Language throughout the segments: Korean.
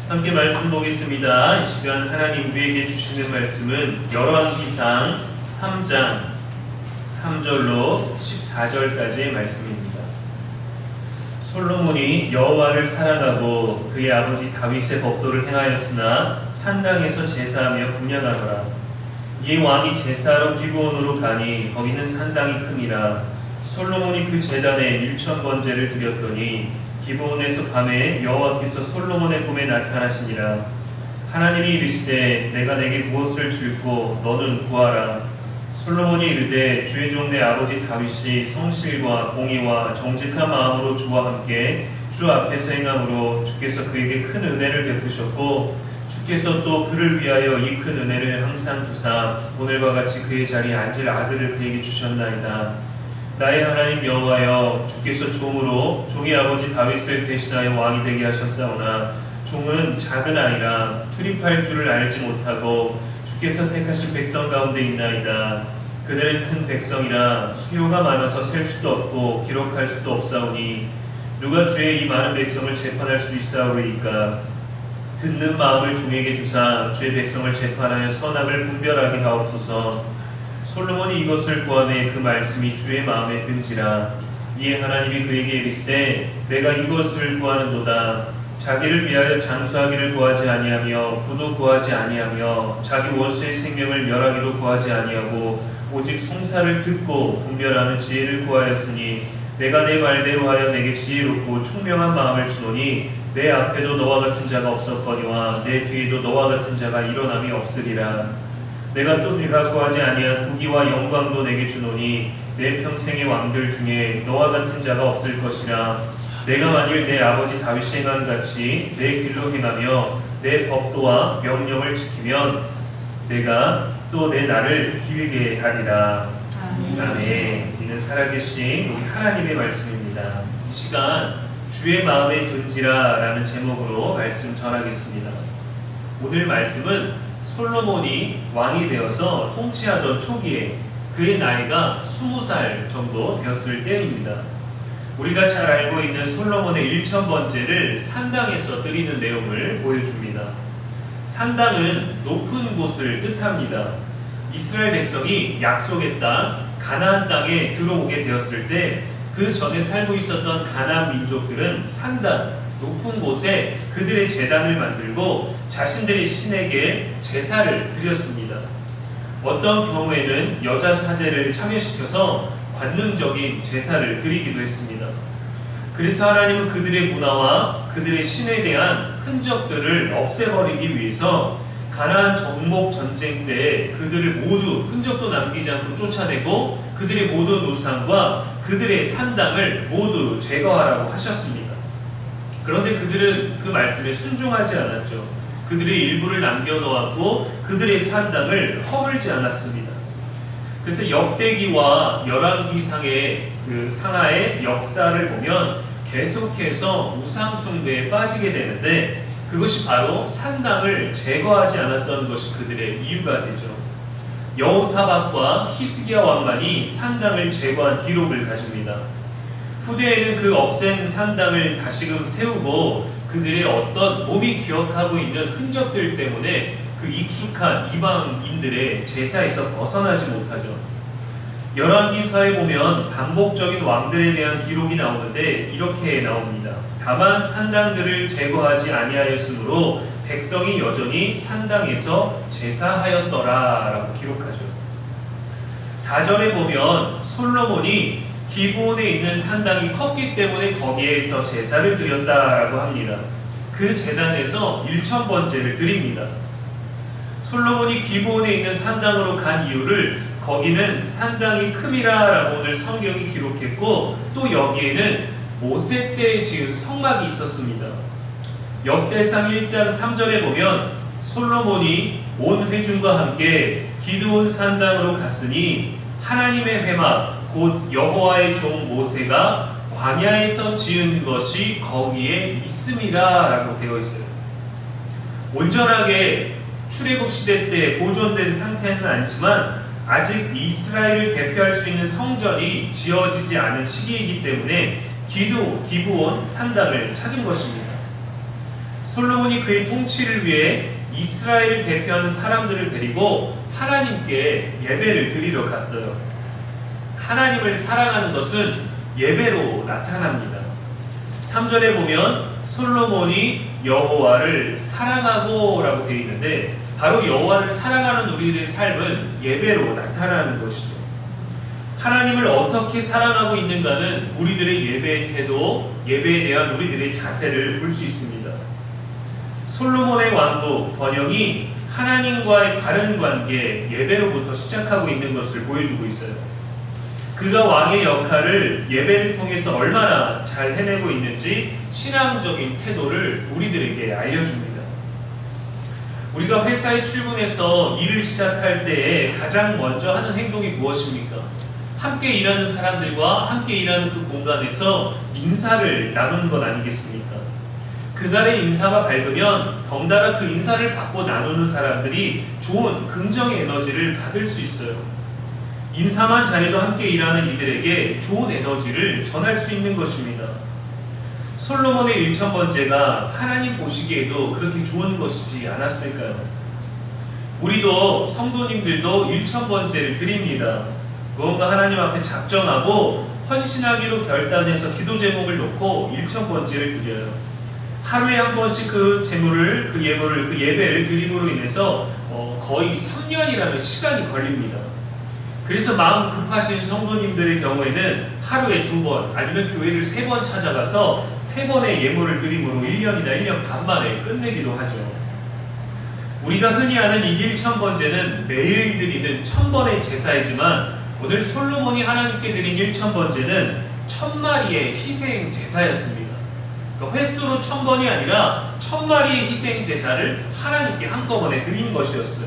함께 말씀 보겠습니다. 이 시간 하나님 우리에게 주시는 말씀은 열왕기상 3장 3절로 14절까지의 말씀입니다. 솔로몬이 여호와를 사랑하고 그의 아버지 다윗의 법도를 행하였으나 산당에서 제사하며 분향하더라. 이 왕이 제사하러 기브온으로 가니 거기는 산당이 큼이라. 솔로몬이 그 제단에 1000번제를 드렸더니 기브온에서 밤에 여호와께서 솔로몬의 꿈에 나타나시니라. 하나님이 이르시되 내가 내게 무엇을 줄고 너는 구하라. 솔로몬이 이르되 주의 종 내 아버지 다윗이 성실과 공의와 정직한 마음으로 주와 함께 주 앞에서 행함으로 주께서 그에게 큰 은혜를 베푸셨고 주께서 또 그를 위하여 이 큰 은혜를 항상 두사 오늘과 같이 그의 자리에 앉을 아들을 그에게 주셨나이다. 나의 하나님 여호와여, 주께서 종으로 종의 아버지 다윗을 대신하여 왕이 되게 하셨사오나 종은 작은 아이라 출입할 줄을 알지 못하고 주께서 택하신 백성 가운데 있나이다. 그들은 큰 백성이라 수요가 많아서 셀 수도 없고 기록할 수도 없사오니 누가 주의 이 많은 백성을 재판할 수 있사오리이까. 듣는 마음을 종에게 주사 주의 백성을 재판하여 선악을 분별하게 하옵소서. 솔로몬이 이것을 구하매 그 말씀이 주의 마음에 든지라. 이에 하나님이 그에게 이르시되 내가 이것을 구하는도다. 자기를 위하여 장수하기를 구하지 아니하며 부도 구하지 아니하며 자기 원수의 생명을 멸하기도 구하지 아니하고 오직 송사를 듣고 분별하는 지혜를 구하였으니 내가 내 말대로 하여 내게 지혜롭고 총명한 마음을 주노니 내 앞에도 너와 같은 자가 없었거니와 내 뒤에도 너와 같은 자가 일어남이 없으리라. 내가 또 내가 구하지 아니한 부귀와 영광도 내게 주노니 내 평생의 왕들 중에 너와 같은 자가 없을 것이라. 내가 만일 내 아버지 다윗이 행한 같이 내 길로 행하며 내 법도와 명령을 지키면 내가 또 내 날을 길게 하리라. 아멘. 이는 살아계신 우리 하나님의 말씀입니다. 이 시간 주의 마음에 든지라 라는 제목으로 말씀 전하겠습니다. 오늘 말씀은 솔로몬이 왕이 되어서 통치하던 초기에 그의 나이가 20살 정도 되었을 때입니다. 우리가 잘 알고 있는 솔로몬의 1000번제를 산당에서 드리는 내용을 보여줍니다. 산당은 높은 곳을 뜻합니다. 이스라엘 백성이 약속의 땅 가나안 땅에 들어오게 되었을 때 그 전에 살고 있었던 가나안 민족들은 산당 높은 곳에 그들의 제단을 만들고 자신들의 신에게 제사를 드렸습니다. 어떤 경우에는 여자 사제를 참여시켜서 관능적인 제사를 드리기도 했습니다. 그래서 하나님은 그들의 문화와 그들의 신에 대한 흔적들을 없애버리기 위해서 가나안 정복 전쟁 때 그들을 모두 흔적도 남기지 않고 쫓아내고 그들의 모든 우상과 그들의 산당을 모두 제거하라고 하셨습니다. 그런데 그들은 그 말씀에 순종하지 않았죠. 그들의 일부를 남겨놓았고 그들의 산당을 허물지 않았습니다. 그래서 역대기와 열왕기상의 그 상하의 역사를 보면 계속해서 우상숭배에 빠지게 되는데 그것이 바로 산당을 제거하지 않았던 것이 그들의 이유가 되죠. 여호사밧과 히스기야 왕만이 산당을 제거한 기록을 가집니다. 후대에는 그 없앤 산당을 다시금 세우고 그들의 어떤 몸이 기억하고 있는 흔적들 때문에 그 익숙한 이방인들의 제사에서 벗어나지 못하죠. 열왕기서에 보면 반복적인 왕들에 대한 기록이 나오는데 이렇게 나옵니다. 다만 산당들을 제거하지 아니하였으므로 백성이 여전히 산당에서 제사하였더라 라고 기록하죠. 4절에 보면 솔로몬이 기브온에 있는 산당이 컸기 때문에 거기에서 제사를 드렸다라고 합니다. 그 제단에서 1000번제를 드립니다. 솔로몬이 기브온에 있는 산당으로 간 이유를 거기는 산당이 큼이라 라고 오늘 성경이 기록했고 또 여기에는 모세 때 지은 성막이 있었습니다. 역대상 1장 3절에 보면 솔로몬이 온 회중과 함께 기드온 산당으로 갔으니 하나님의 회막 곧 여호와의 종 모세가 광야에서 지은 것이 거기에 있음이라 라고 되어 있어요. 온전하게 출애굽 시대 때 보존된 상태는 아니지만 아직 이스라엘을 대표할 수 있는 성전이 지어지지 않은 시기이기 때문에 기브온 산당을 찾은 것입니다. 솔로몬이 그의 통치를 위해 이스라엘을 대표하는 사람들을 데리고 하나님께 예배를 드리러 갔어요. 하나님을 사랑하는 것은 예배로 나타납니다. 3절에 보면 솔로몬이 여호와를 사랑하고 라고 되어 있는데, 바로 여호와를 사랑하는 우리들의 삶은 예배로 나타나는 것이죠. 하나님을 어떻게 사랑하고 있는가는 우리들의 예배의 태도, 예배에 대한 우리들의 자세를 볼 수 있습니다. 솔로몬의 왕국 번영이 하나님과의 바른 관계, 예배로부터 시작하고 있는 것을 보여주고 있어요. 그가 왕의 역할을 예배를 통해서 얼마나 잘 해내고 있는지 신앙적인 태도를 우리들에게 알려줍니다. 우리가 회사에 출근해서 일을 시작할 때에 가장 먼저 하는 행동이 무엇입니까? 함께 일하는 사람들과 함께 일하는 그 공간에서 인사를 나누는 것 아니겠습니까? 그날의 인사가 밝으면 덩달아 그 인사를 받고 나누는 사람들이 좋은 긍정의 에너지를 받을 수 있어요. 인사만 잘해도 함께 일하는 이들에게 좋은 에너지를 전할 수 있는 것입니다. 솔로몬의 1000번째가 하나님 보시기에도 그렇게 좋은 것이지 않았을까요? 우리도 성도님들도 1000번째를 드립니다. 무언가 하나님 앞에 작정하고 헌신하기로 결단해서 기도 제목을 놓고 1000번째를 드려요. 하루에 한 번씩 그 제물을, 그 예배를 드림으로 인해서 거의 3년이라는 시간이 걸립니다. 그래서 마음 급하신 성도님들의 경우에는 하루에 2번 아니면 교회를 3번 찾아가서 3번의 예물을 드림으로 1년이나 1년 반 만에 끝내기도 하죠. 우리가 흔히 하는 이 1000번째는 매일 드리는 1000번의 제사이지만, 오늘 솔로몬이 하나님께 드린 1000번째는 1000마리의 희생 제사였습니다. 그러니까 횟수로 1000번이 아니라 1000마리의 희생 제사를 하나님께 한꺼번에 드린 것이었어요.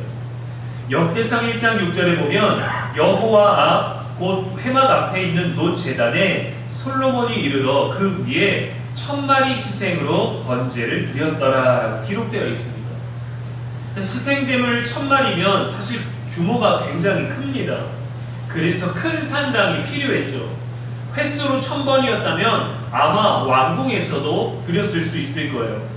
역대상 1장 6절에 보면 여호와 앞 곧 회막 앞에 있는 놋 제단에 솔로몬이 이르러 그 위에 1000마리 희생으로 번제를 드렸더라라고 기록되어 있습니다. 희생제물 1000마리면 사실 규모가 굉장히 큽니다. 그래서 큰 산당이 필요했죠. 횟수로 1000번이었다면 아마 왕궁에서도 드렸을 수 있을 거예요.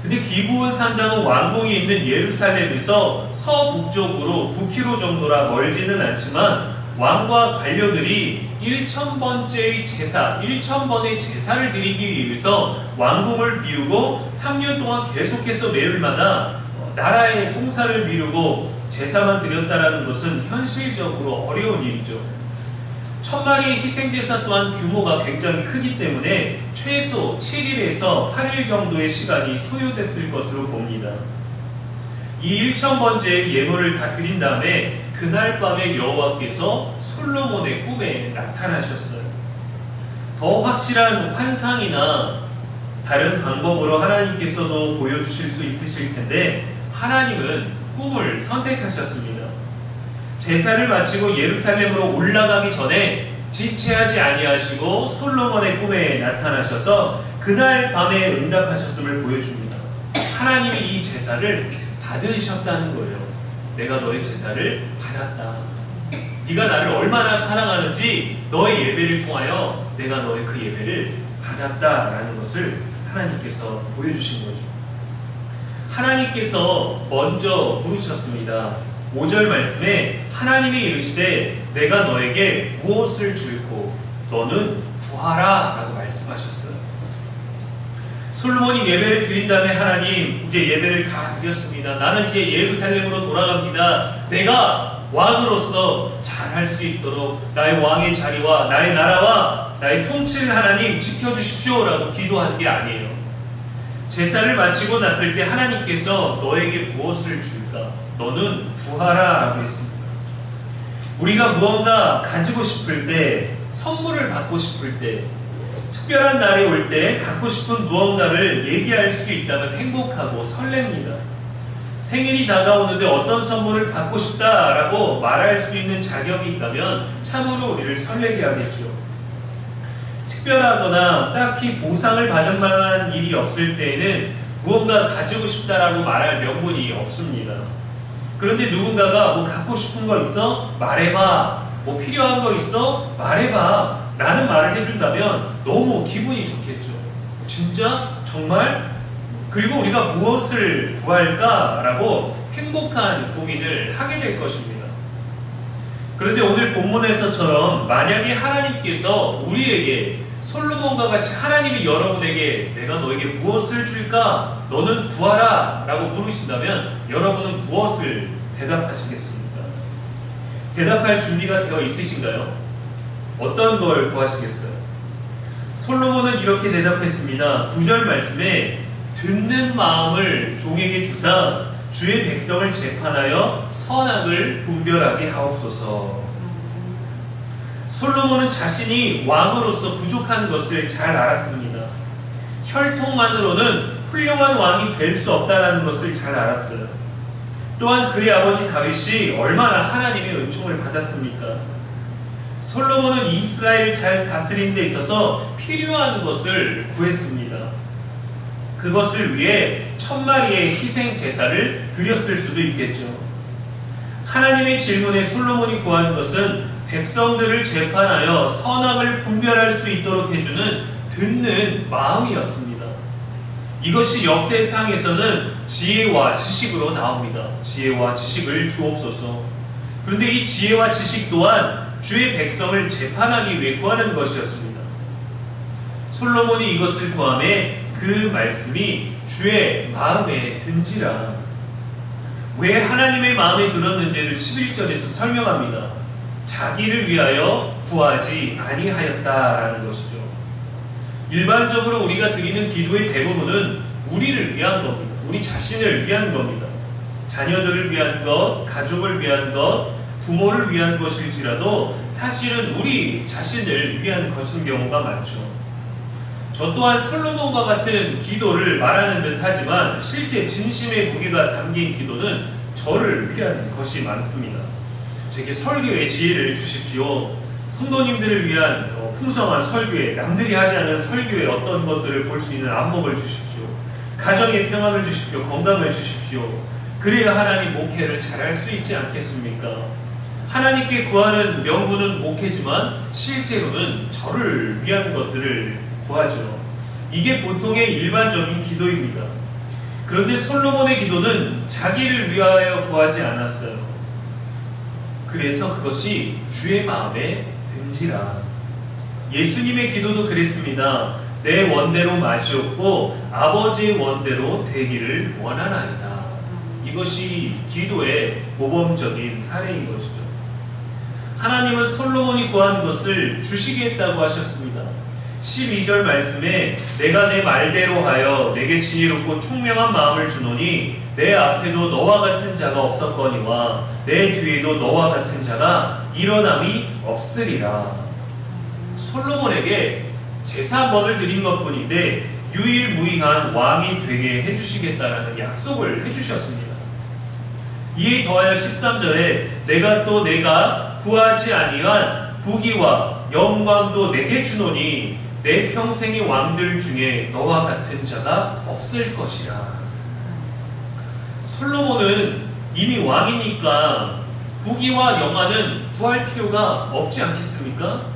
근데 기브온 산당은 왕궁이 있는 예루살렘에서 서북쪽으로 9km 정도라 멀지는 않지만, 왕과 관료들이 1000번째의 제사, 1000번의 제사를 드리기 위해서 왕궁을 비우고 3년 동안 계속해서 매일마다 나라의 송사를 미루고 제사만 드렸다라는 것은 현실적으로 어려운 일이죠. 1000마리의 희생제사 또한 규모가 굉장히 크기 때문에 최소 7일에서 8일 정도의 시간이 소요됐을 것으로 봅니다. 이 1000번째의 예물을 다 드린 다음에 그날 밤에 여호와께서 솔로몬의 꿈에 나타나셨어요. 더 확실한 환상이나 다른 방법으로 하나님께서도 보여주실 수 있으실 텐데, 하나님은 꿈을 선택하셨습니다. 제사를 마치고 예루살렘으로 올라가기 전에 지체하지 아니하시고 솔로몬의 꿈에 나타나셔서 그날 밤에 응답하셨음을 보여줍니다. 하나님이 이 제사를 받으셨다는 거예요. 내가 너의 제사를 받았다. 네가 나를 얼마나 사랑하는지 너의 예배를 통하여 내가 너의 그 예배를 받았다라는 것을 하나님께서 보여주신 거죠. 하나님께서 먼저 부르셨습니다. 5절 말씀에 하나님이 이르시되 내가 너에게 무엇을 줄고 너는 구하라 라고 말씀하셨어요. 솔로몬이 예배를 드린 다음에 하나님, 이제 예배를 다 드렸습니다. 나는 이제 예루살렘으로 돌아갑니다. 내가 왕으로서 잘할 수 있도록 나의 왕의 자리와 나의 나라와 나의 통치를 하나님 지켜주십시오 라고 기도한 게 아니에요. 제사를 마치고 났을 때 하나님께서 너에게 무엇을 줄까? 너는 구하라 라고 했습니다. 우리가 무언가 가지고 싶을 때, 선물을 받고 싶을 때, 특별한 날이 올 때 갖고 싶은 무언가를 얘기할 수 있다면 행복하고 설렙니다. 생일이 다가오는데 어떤 선물을 받고 싶다라고 말할 수 있는 자격이 있다면 참으로 우리를 설레게 하겠죠. 특별하거나 딱히 보상을 받을 만한 일이 없을 때에는 무언가 가지고 싶다라고 말할 명분이 없습니다. 그런데 누군가가 뭐 갖고 싶은 거 있어? 말해봐. 뭐 필요한 거 있어? 말해봐. 라는 말을 해준다면 너무 기분이 좋겠죠. 진짜? 정말? 그리고 우리가 무엇을 구할까라고 행복한 고민을 하게 될 것입니다. 그런데 오늘 본문에서처럼 만약에 하나님께서 우리에게 솔로몬과 같이 하나님이 여러분에게 내가 너에게 무엇을 줄까? 너는 구하라 라고 물으신다면 여러분은 무엇을 대답하시겠습니까? 대답할 준비가 되어 있으신가요? 어떤 걸 구하시겠어요? 솔로몬은 이렇게 대답했습니다. 9절 말씀에 듣는 마음을 종에게 주사 주의 백성을 재판하여 선악을 분별하게 하옵소서. 솔로몬은 자신이 왕으로서 부족한 것을 잘 알았습니다. 혈통만으로는 훌륭한 왕이 될 수 없다는 것을 잘 알았어요. 또한 그의 아버지 다윗이 얼마나 하나님의 은총을 받았습니까? 솔로몬은 이스라엘을 잘 다스리는 데 있어서 필요한 것을 구했습니다. 그것을 위해 1000마리의 희생 제사를 드렸을 수도 있겠죠. 하나님의 질문에 솔로몬이 구하는 것은 백성들을 재판하여 선악을 분별할 수 있도록 해주는 듣는 마음이었습니다. 이것이 역대상에서는 지혜와 지식으로 나옵니다. 지혜와 지식을 주옵소서. 그런데 이 지혜와 지식 또한 주의 백성을 재판하기 위해 구하는 것이었습니다. 솔로몬이 이것을 구하매 그 말씀이 주의 마음에 든지라. 왜 하나님의 마음에 들었는지를 11절에서 설명합니다. 자기를 위하여 구하지 아니하였다라는 것이죠. 일반적으로 우리가 드리는 기도의 대부분은 우리를 위한 겁니다. 우리 자신을 위한 겁니다. 자녀들을 위한 것, 가족을 위한 것, 부모를 위한 것일지라도 사실은 우리 자신을 위한 것인 경우가 많죠. 저 또한 솔로몬과 같은 기도를 말하는 듯 하지만 실제 진심의 무게가 담긴 기도는 저를 위한 것이 많습니다. 제게 설교의 지혜를 주십시오. 성도님들을 위한 풍성한 설교에, 남들이 하지 않는 설교에 어떤 것들을 볼 수 있는 안목을 주십시오. 가정의 평안을 주십시오. 건강을 주십시오. 그래야 하나님 목회를 잘할 수 있지 않겠습니까? 하나님께 구하는 명분은 목회지만 실제로는 저를 위한 것들을 구하죠. 이게 보통의 일반적인 기도입니다. 그런데 솔로몬의 기도는 자기를 위하여 구하지 않았어요. 그래서 그것이 주의 마음에 든지라. 예수님의 기도도 그랬습니다. 내 원대로 마시옵고 아버지의 원대로 되기를 원하나이다. 이것이 기도의 모범적인 사례인 것이죠. 하나님은 솔로몬이 구한 것을 주시겠다고 하셨습니다. 12절 말씀에 내가 내 말대로 하여 내게 지혜롭고 총명한 마음을 주노니 내 앞에도 너와 같은 자가 없었거니와 내 뒤에도 너와 같은 자가 일어남이 없으리라. 솔로몬에게 제사 한 번을 드린 것뿐인데 유일무이한 왕이 되게 해주시겠다라는 약속을 해주셨습니다. 이에 더하여 13절에 내가 구하지 아니한 부귀와 영광도 내게 주노니 내 평생의 왕들 중에 너와 같은 자가 없을 것이라. 솔로몬은 이미 왕이니까 부귀와 영화는 구할 필요가 없지 않겠습니까?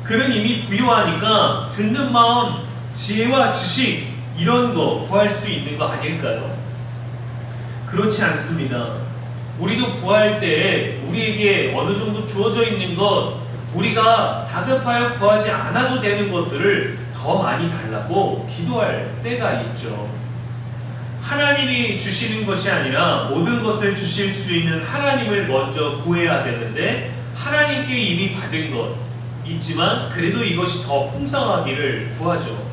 그는 이미 부유하니까 듣는 마음, 지혜와 지식 이런 거 구할 수 있는 거 아닐까요? 그렇지 않습니다. 우리도 구할 때 우리에게 어느 정도 주어져 있는 것, 우리가 다급하여 구하지 않아도 되는 것들을 더 많이 달라고 기도할 때가 있죠. 하나님이 주시는 것이 아니라 모든 것을 주실 수 있는 하나님을 먼저 구해야 되는데 하나님께 이미 받은 것 있지만 그래도 이것이 더 풍성하기를 구하죠.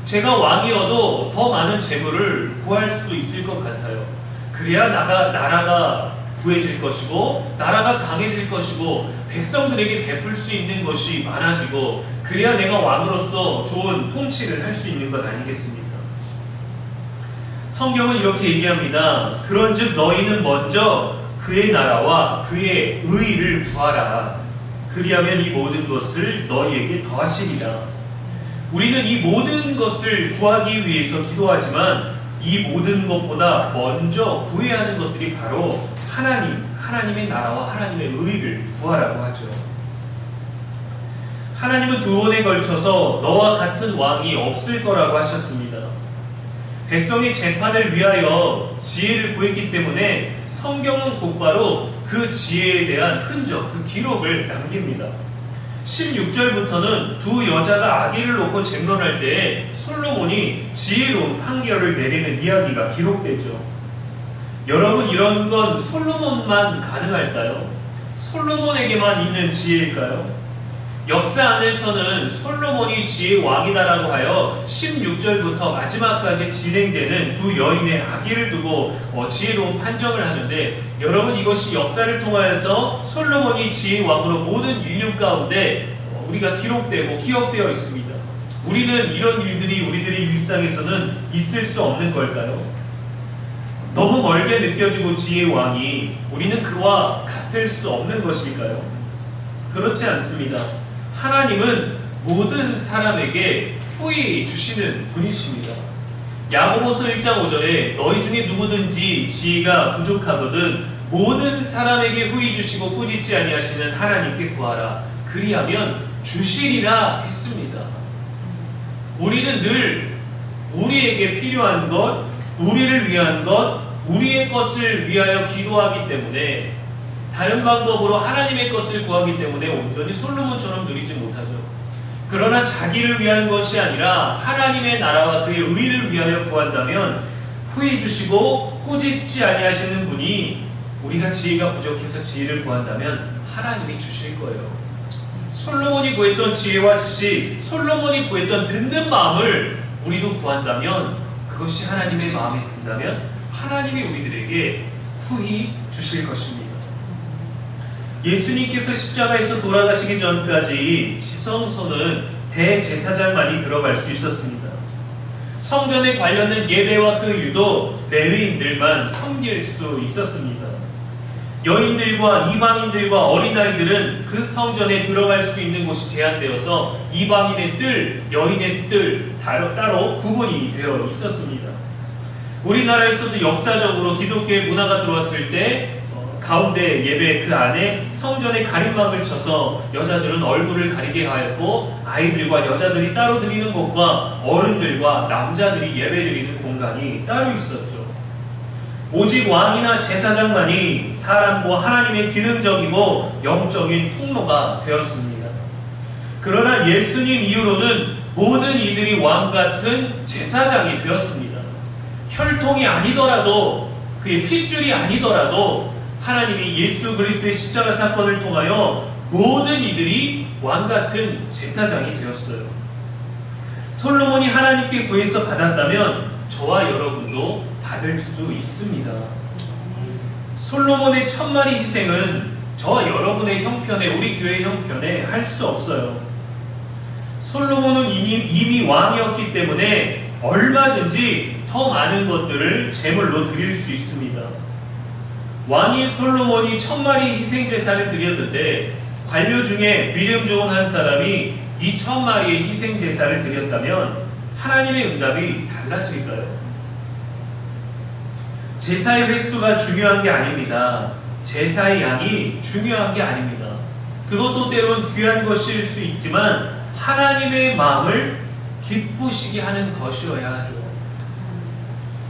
제가 왕이어도 더 많은 재물을 구할 수도 있을 것 같아요. 그래야 나라가 구해질 것이고 나라가 강해질 것이고 백성들에게 베풀 수 있는 것이 많아지고 그래야 내가 왕으로서 좋은 통치를 할 수 있는 것 아니겠습니까? 성경은 이렇게 얘기합니다. 그런즉 너희는 먼저 그의 나라와 그의 의를 구하라. 그리하면 이 모든 것을 너희에게 더하시리라. 우리는 이 모든 것을 구하기 위해서 기도하지만 이 모든 것보다 먼저 구해야 하는 것들이 바로 하나님의 나라와 하나님의 의를 구하라고 하죠. 하나님은 두 번에 걸쳐서 너와 같은 왕이 없을 거라고 하셨습니다. 백성의 재판을 위하여 지혜를 구했기 때문에 성경은 곧바로 그 지혜에 대한 흔적, 그 기록을 남깁니다. 16절부터는 두 여자가 아기를 놓고 쟁론할 때 솔로몬이 지혜로운 판결을 내리는 이야기가 기록되죠. 여러분, 이런 건 솔로몬만 가능할까요? 솔로몬에게만 있는 지혜일까요? 역사 안에서는 솔로몬이 지혜의 왕이다라고 하여 16절부터 마지막까지 진행되는 두 여인의 아기를 두고 지혜로운 판정을 하는데, 여러분, 이것이 역사를 통하여서 솔로몬이 지혜의 왕으로 모든 인류 가운데 우리가 기록되고 기억되어 있습니다. 우리는 이런 일들이 우리들의 일상에서는 있을 수 없는 걸까요? 너무 멀게 느껴지고 지혜의 왕이 우리는 그와 같을 수 없는 것일까요? 그렇지 않습니다. 하나님은 모든 사람에게 후히 주시는 분이십니다. 야고보서 1장 5절에 너희 중에 누구든지 지혜가 부족하거든 모든 사람에게 후히 주시고 꾸짖지 아니하시는 하나님께 구하라 그리하면 주시리라 했습니다. 우리는 늘 우리에게 필요한 것, 우리를 위한 것, 우리의 것을 위하여 기도하기 때문에, 다른 방법으로 하나님의 것을 구하기 때문에 온전히 솔로몬처럼 누리지 못하죠. 그러나 자기를 위한 것이 아니라 하나님의 나라와 그의 의를 위하여 구한다면 후히 주시고 꾸짖지 아니하시는 분이, 우리가 지혜가 부족해서 지혜를 구한다면 하나님이 주실 거예요. 솔로몬이 구했던 지혜와 지식, 솔로몬이 구했던 듣는 마음을 우리도 구한다면, 그것이 하나님의 마음에 든다면 하나님이 우리들에게 후히 주실 것입니다. 예수님께서 십자가에서 돌아가시기 전까지 지성소는 대제사장만이 들어갈 수 있었습니다. 성전에 관련된 예배와 그 일도 레위인들만 섬길 수 있었습니다. 여인들과 이방인들과 어린아이들은 그 성전에 들어갈 수 있는 곳이 제한되어서 이방인의 뜰, 여인의 뜰 따로 구분이 되어 있었습니다. 우리나라에서도 역사적으로 기독교의 문화가 들어왔을 때 가운데 예배 그 안에 성전에 가림막을 쳐서 여자들은 얼굴을 가리게 하였고, 아이들과 여자들이 따로 드리는 곳과 어른들과 남자들이 예배 드리는 공간이 따로 있었죠. 오직 왕이나 제사장만이 사람과 하나님의 기능적이고 영적인 통로가 되었습니다. 그러나 예수님 이후로는 모든 이들이 왕 같은 제사장이 되었습니다. 혈통이 아니더라도, 그의 핏줄이 아니더라도 하나님이 예수 그리스도의 십자가 사건을 통하여 모든 이들이 왕 같은 제사장이 되었어요. 솔로몬이 하나님께 구해서 받았다면 저와 여러분도 받을 수 있습니다. 솔로몬의 1000마리 희생은 저와 여러분의 형편에, 우리 교회 형편에 할 수 없어요. 솔로몬은 이미 왕이었기 때문에 얼마든지 더 많은 것들을 제물로 드릴 수 있습니다. 왕인 솔로몬이 1000마리 희생제사를 드렸는데, 관료 중에 믿음 좋은 한 사람이 이 1000마리의 희생제사를 드렸다면 하나님의 응답이 달라질까요? 제사의 횟수가 중요한 게 아닙니다. 제사의 양이 중요한 게 아닙니다. 그것도 때론 귀한 것일 수 있지만 하나님의 마음을 기쁘시게 하는 것이어야 하죠.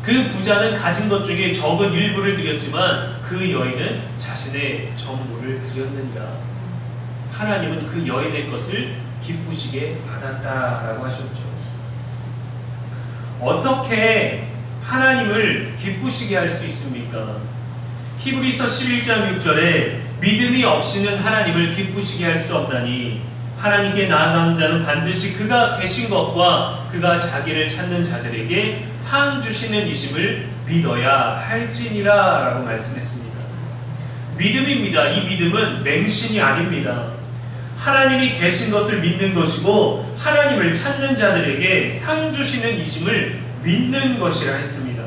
그 부자는 가진 것 중에 적은 일부를 드렸지만 그 여인은 자신의 전부를 드렸느니라. 하나님은 그 여인의 것을 기쁘시게 받았다라고 하셨죠. 어떻게 하나님을 기쁘시게 할 수 있습니까? 히브리서 11장 6절에 믿음이 없이는 하나님을 기쁘시게 할 수 없나니 하나님께 나아가는 자는 반드시 그가 계신 것과 그가 자기를 찾는 자들에게 상 주시는 이심을 믿어야 할지니라 라고 말씀했습니다. 믿음입니다. 이 믿음은 맹신이 아닙니다. 하나님이 계신 것을 믿는 것이고 하나님을 찾는 자들에게 상 주시는 이심을 믿는 것이라 했습니다.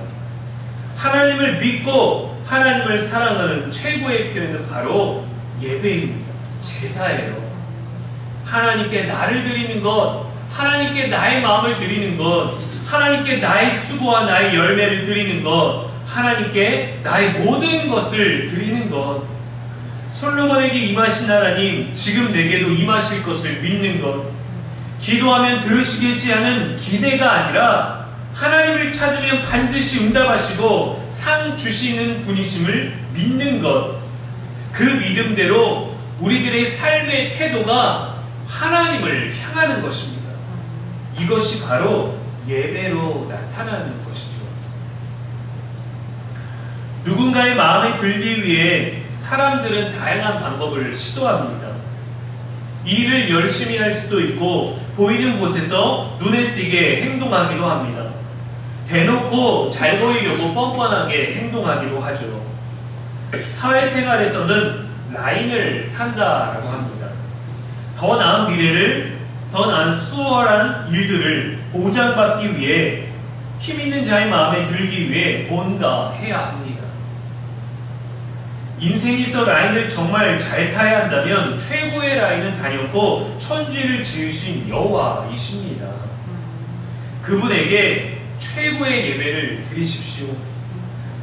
하나님을 믿고 하나님을 사랑하는 최고의 표현은 바로 예배입니다. 제사예요. 하나님께 나를 드리는 것, 하나님께 나의 마음을 드리는 것, 하나님께 나의 수고와 나의 열매를 드리는 것, 하나님께 나의 모든 것을 드리는 것. 솔로몬에게 임하신 하나님, 지금 내게도 임하실 것을 믿는 것. 기도하면 들으시겠지 하는 기대가 아니라 하나님을 찾으면 반드시 응답하시고 상 주시는 분이심을 믿는 것, 그 믿음대로 우리들의 삶의 태도가 하나님을 향하는 것입니다. 이것이 바로 예배로 나타나는 것이죠. 누군가의 마음에 들기 위해 사람들은 다양한 방법을 시도합니다. 일을 열심히 할 수도 있고 보이는 곳에서 눈에 띄게 행동하기도 합니다. 대놓고 잘 보이려고 뻔뻔하게 행동하기도 하죠. 사회생활에서는 라인을 탄다라고 합니다. 더 나은 미래를, 더 나은 수월한 일들을 보장받기 위해 힘 있는 자의 마음에 들기 위해 뭔가 해야 합니다. 인생에서 라인을 정말 잘 타야 한다면 최고의 라인은 다녔고 천지를 지으신 여호와이십니다. 그분에게 최고의 예배를 드리십시오.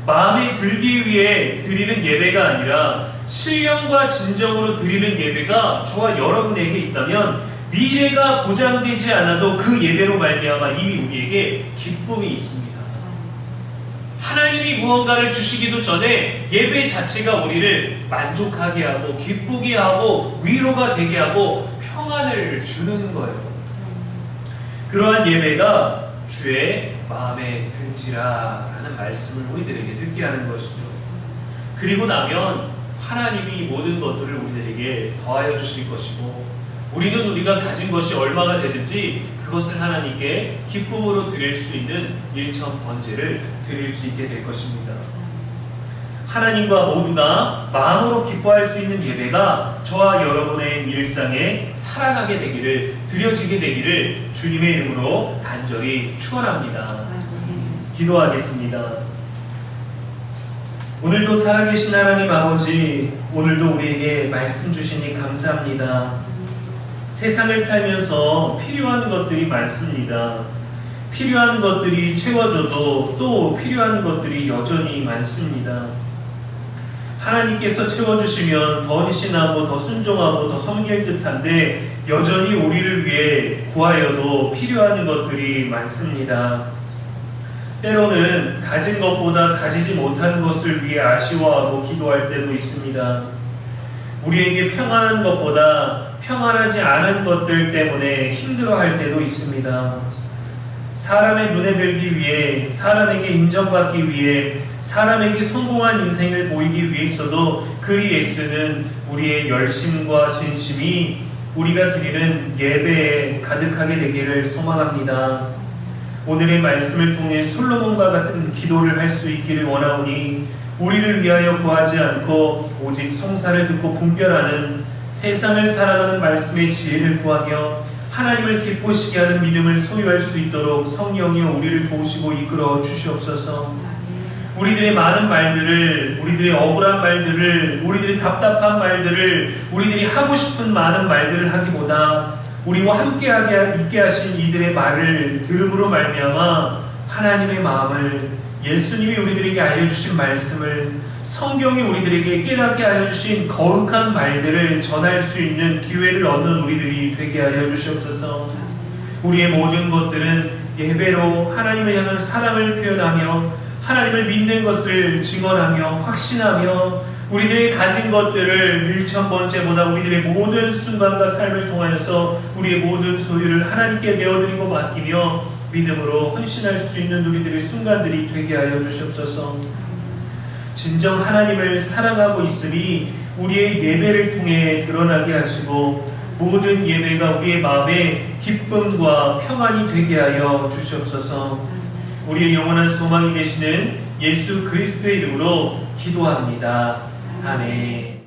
마음에 들기 위해 드리는 예배가 아니라 신령과 진정으로 드리는 예배가 저와 여러분에게 있다면 미래가 보장되지 않아도 그 예배로 말미암아 이미 우리에게 기쁨이 있습니다. 하나님이 무언가를 주시기도 전에 예배 자체가 우리를 만족하게 하고 기쁘게 하고 위로가 되게 하고 평안을 주는 거예요. 그러한 예배가 주의 마음에 든지라 라는 말씀을 우리들에게 듣게 하는 것이죠. 그리고 나면 하나님이 모든 것들을 우리들에게 더하여 주실 것이고 우리는 우리가 가진 것이 얼마가 되든지 그것을 하나님께 기쁨으로 드릴 수 있는 일천 번제를 드릴 수 있게 될 것입니다. 하나님과 모두가 마음으로 기뻐할 수 있는 예배가 저와 여러분의 일상에 살아나게 되기를, 드려지게 되기를 주님의 이름으로 간절히 축원합니다. 기도하겠습니다. 오늘도 살아계신 하나님 아버지, 오늘도 우리에게 말씀 주시니 감사합니다. 세상을 살면서 필요한 것들이 많습니다. 필요한 것들이 채워져도 또 필요한 것들이 여전히 많습니다. 하나님께서 채워주시면 더 헌신하고 더 순종하고 더 섬길 듯한데 여전히 우리를 위해 구하여도 필요한 것들이 많습니다. 때로는 가진 것보다 가지지 못하는 것을 위해 아쉬워하고 기도할 때도 있습니다. 우리에게 평안한 것보다 평안하지 않은 것들 때문에 힘들어할 때도 있습니다. 사람의 눈에 들기 위해, 사람에게 인정받기 위해, 사람에게 성공한 인생을 보이기 위해서도 그리 애쓰는 우리의 열심과 진심이 우리가 드리는 예배에 가득하게 되기를 소망합니다. 오늘의 말씀을 통해 솔로몬과 같은 기도를 할 수 있기를 원하오니 우리를 위하여 구하지 않고 오직 성사를 듣고 분별하는 세상을 살아가는 말씀의 지혜를 구하며 하나님을 기쁘시게 하는 믿음을 소유할 수 있도록 성령이여 우리를 도우시고 이끌어 주시옵소서. 우리들의 많은 말들을, 우리들의 억울한 말들을, 우리들의 답답한 말들을, 우리들이 하고 싶은 많은 말들을 하기보다 우리와 함께 있게 하신 이들의 말을 들음으로 말미암아 하나님의 마음을, 예수님이 우리들에게 알려주신 말씀을, 성경이 우리들에게 깨닫게 알려주신 거룩한 말들을 전할 수 있는 기회를 얻는 우리들이 되게 하여 주시옵소서. 우리의 모든 것들은 예배로 하나님을 향한 사랑을 표현하며 하나님을 믿는 것을 증언하며 확신하며 우리들이 가진 것들을 일천번째보다 우리들의 모든 순간과 삶을 통하여서 우리의 모든 소유를 하나님께 내어드리고 맡기며 믿음으로 헌신할 수 있는 우리들의 순간들이 되게 하여 주시옵소서. 진정 하나님을 사랑하고 있으니 우리의 예배를 통해 드러나게 하시고 모든 예배가 우리의 마음에 기쁨과 평안이 되게 하여 주시옵소서. 우리의 영원한 소망이 되시는 예수 그리스도의 이름으로 기도합니다. 아멘.